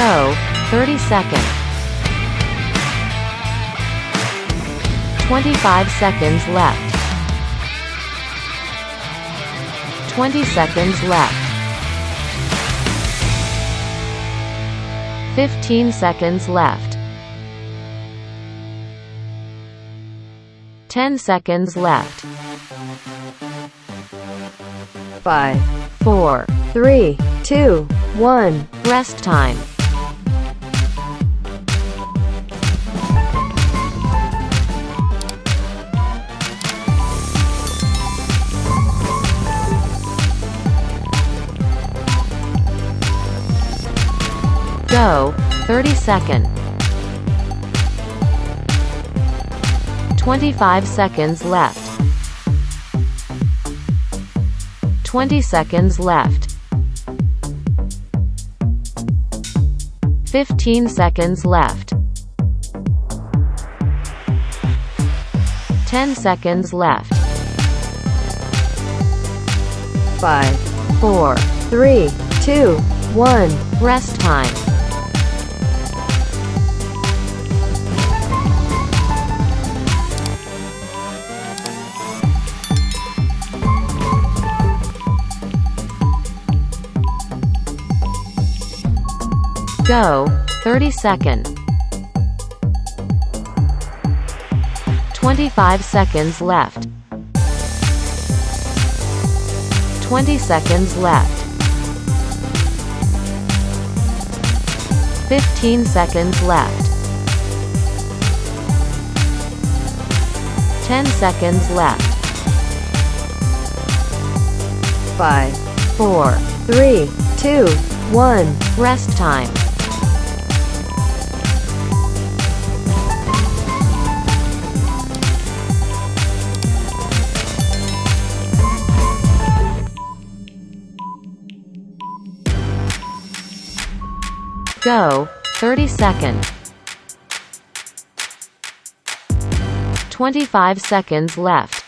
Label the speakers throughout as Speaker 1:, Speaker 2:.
Speaker 1: Go, 30 seconds. 25 seconds left. 20 seconds left. 15 seconds left. 10 seconds left.
Speaker 2: 5, 4, 3, 2, 1.
Speaker 1: Rest time. Go, 30 seconds. 25 seconds left. 20 seconds left. 15 seconds left. 10 seconds left.
Speaker 2: 5,
Speaker 1: 4,
Speaker 2: 3, 2, 1.
Speaker 1: rest time. Go, 30 seconds. 25 seconds left. 20 seconds left. 15 seconds left. 10 seconds left.
Speaker 2: 5,
Speaker 1: 4,
Speaker 2: 3, 2, 1.
Speaker 1: rest time. Go, 30 seconds. 25 seconds left.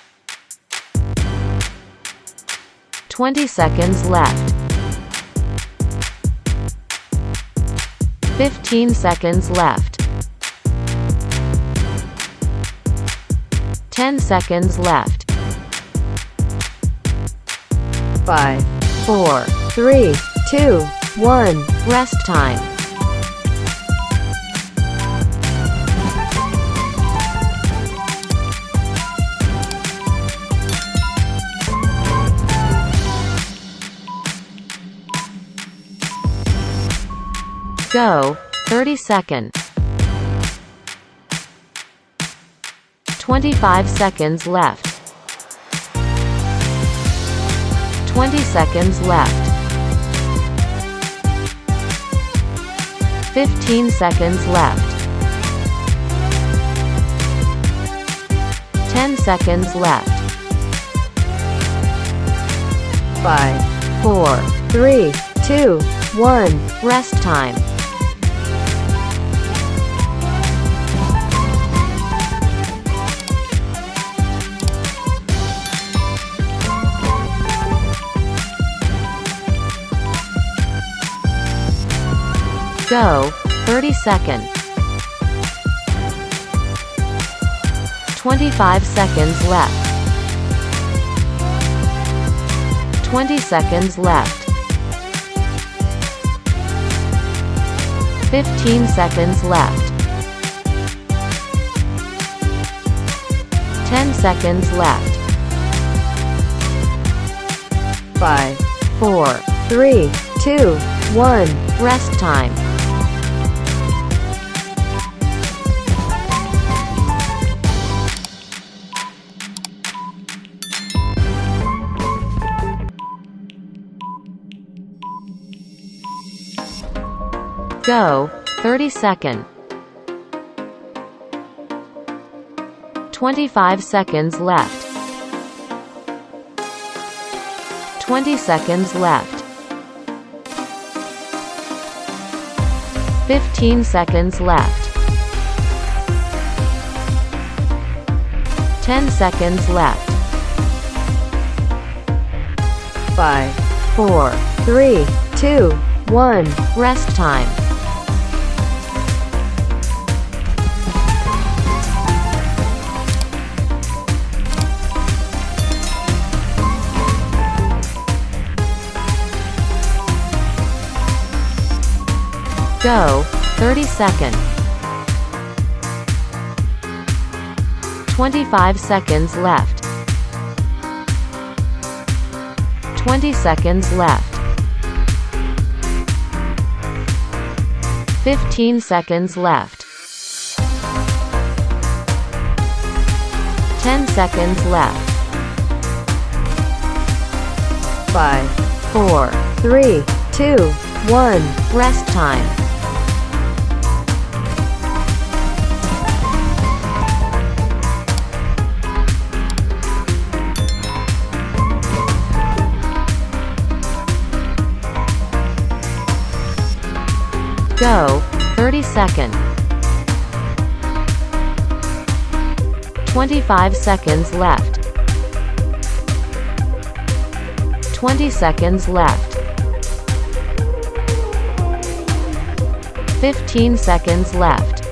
Speaker 1: 20 seconds left. 15 seconds left. 10 seconds left.
Speaker 2: 5,
Speaker 1: 4,
Speaker 2: 3, 2, 1.
Speaker 1: rest time. Go, 30 seconds. 25 seconds left. 20 seconds left. 15 seconds left. 10 seconds left.
Speaker 2: 5,
Speaker 1: 4,
Speaker 2: 3, 2, 1.
Speaker 1: rest time. Go, 30 seconds. 25 seconds left. 20 seconds left. 15 seconds left. 10 seconds left.
Speaker 2: 5,
Speaker 1: 4,
Speaker 2: 3, 2, 1.
Speaker 1: rest time. Go, 30 seconds. 25 seconds left. 20 seconds left. 15 seconds left. 10 seconds left.
Speaker 2: 5,
Speaker 1: 4,
Speaker 2: 3, 2, 1.
Speaker 1: rest time. Go, 30 seconds. 25 seconds left. 20 seconds left. 15 seconds left. 10 seconds left.
Speaker 2: 5,
Speaker 1: 4.
Speaker 2: 3, 2, 1.
Speaker 1: Rest time. Go, 30 seconds. 25 seconds left. 20 seconds left. 15 seconds left.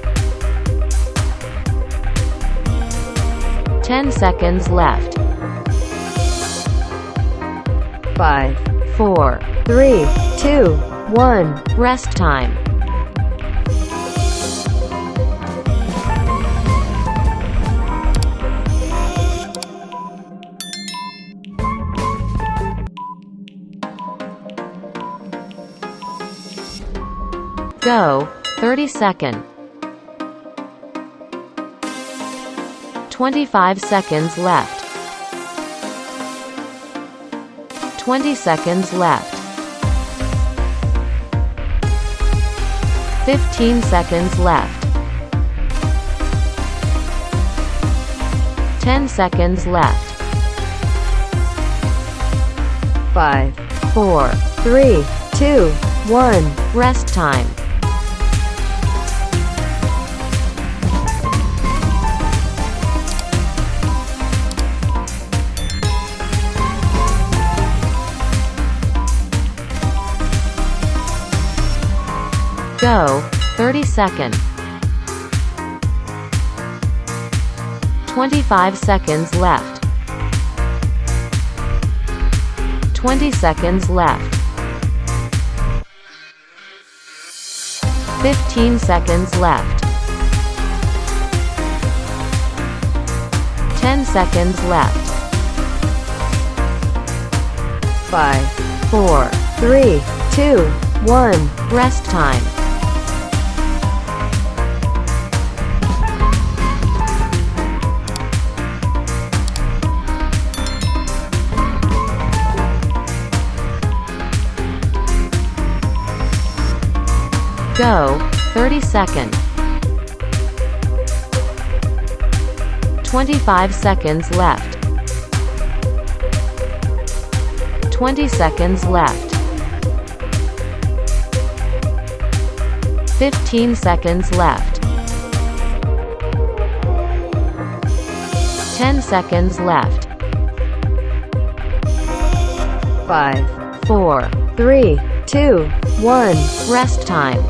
Speaker 1: 10 seconds left.
Speaker 2: 5,
Speaker 1: 4.
Speaker 2: 3, 2, 1.
Speaker 1: Rest time. Go, 30 seconds. 25 seconds left. 20 seconds left. 15 seconds left. 10 seconds left.
Speaker 2: 5,
Speaker 1: 4.
Speaker 2: 3, 2, 1.
Speaker 1: Rest time. Go, 30 seconds. 25 seconds left. 20 seconds left. 15 seconds left. 10 seconds left.
Speaker 2: 5,
Speaker 1: 4.
Speaker 2: 3, 2, 1.
Speaker 1: Rest time. Go, 30 seconds. 25 seconds left. 20 seconds left. 15 seconds left. 10 seconds left.
Speaker 2: 5,
Speaker 1: 4.
Speaker 2: 3, 2, 1.
Speaker 1: Rest time.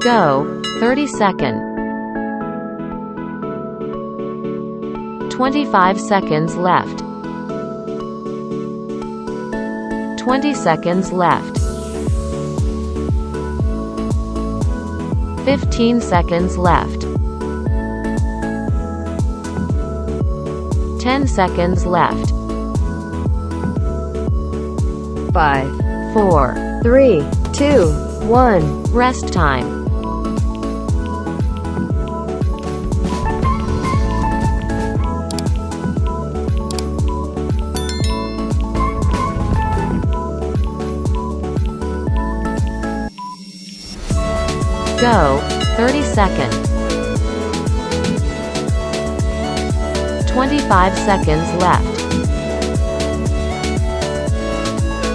Speaker 1: Go, 30 seconds. 25 seconds left. 20 seconds left. 15 seconds left. 10 seconds left.
Speaker 2: 5,
Speaker 1: 4.
Speaker 2: 3, 2, 1.
Speaker 1: Rest time. Go, 30 seconds. 25 seconds left.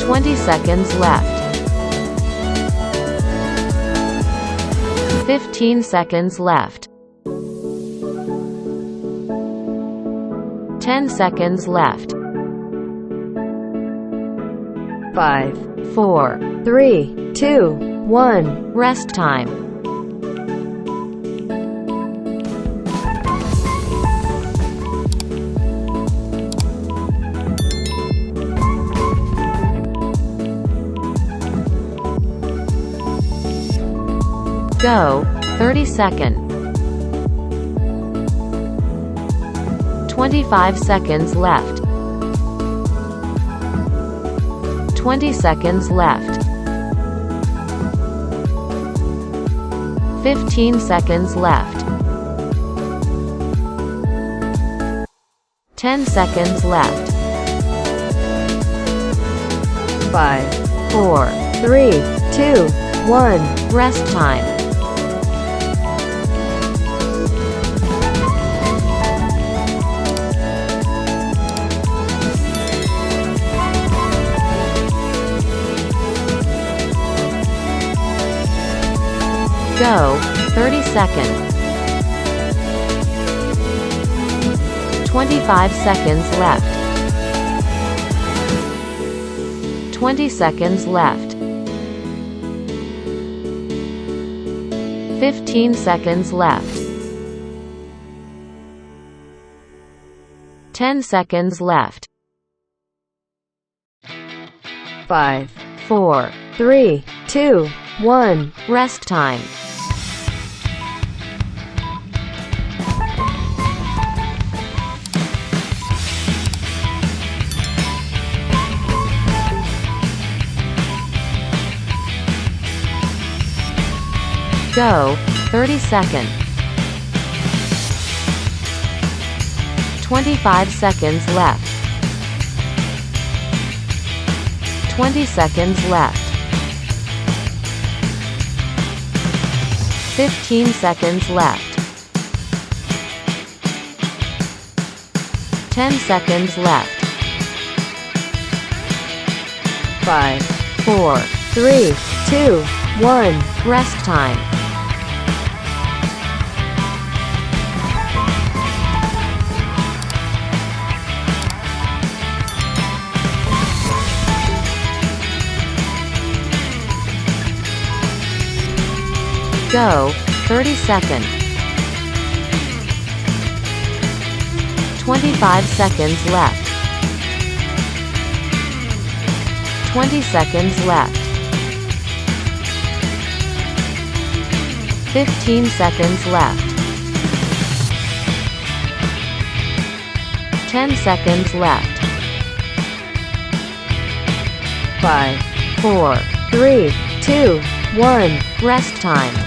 Speaker 1: 20 seconds left. 15 seconds left. 10 seconds left.
Speaker 2: 5,
Speaker 1: 4.
Speaker 2: 3, 2, 1.
Speaker 1: Rest time. Go, 30 second. 25 seconds left. 20 seconds left. 15 seconds left. 10 seconds left.
Speaker 2: 5,
Speaker 1: 4.
Speaker 2: 3, 2, 1.
Speaker 1: Rest time. Go, 30 second. 25 seconds left. 20 seconds left. 15 seconds left. 10 seconds left.
Speaker 2: 5,
Speaker 1: 4.
Speaker 2: 3, 2, 1.
Speaker 1: Rest time. Go, 30 second. 25 seconds left. 20 seconds left. 15 seconds left. 10 seconds left.
Speaker 2: 5,
Speaker 1: 4.
Speaker 2: 3, 2, 1.
Speaker 1: Rest time. Go, 30 second. 25 seconds left. 20 seconds left. 15 seconds left. 10 seconds left.
Speaker 2: 5,
Speaker 1: 4.
Speaker 2: 3, 2, 1.
Speaker 1: Rest time.